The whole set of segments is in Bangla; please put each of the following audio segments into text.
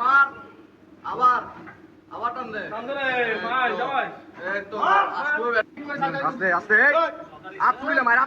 মার আবার আবার টান দে এই তো আস্তে আস্তে হাত ছুড়িলে মার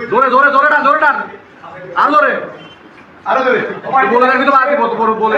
জোরে জোরে জোরে টান জোরে টান আরো জোরে আরো জোরে বলে রাখবি তো আগে বলে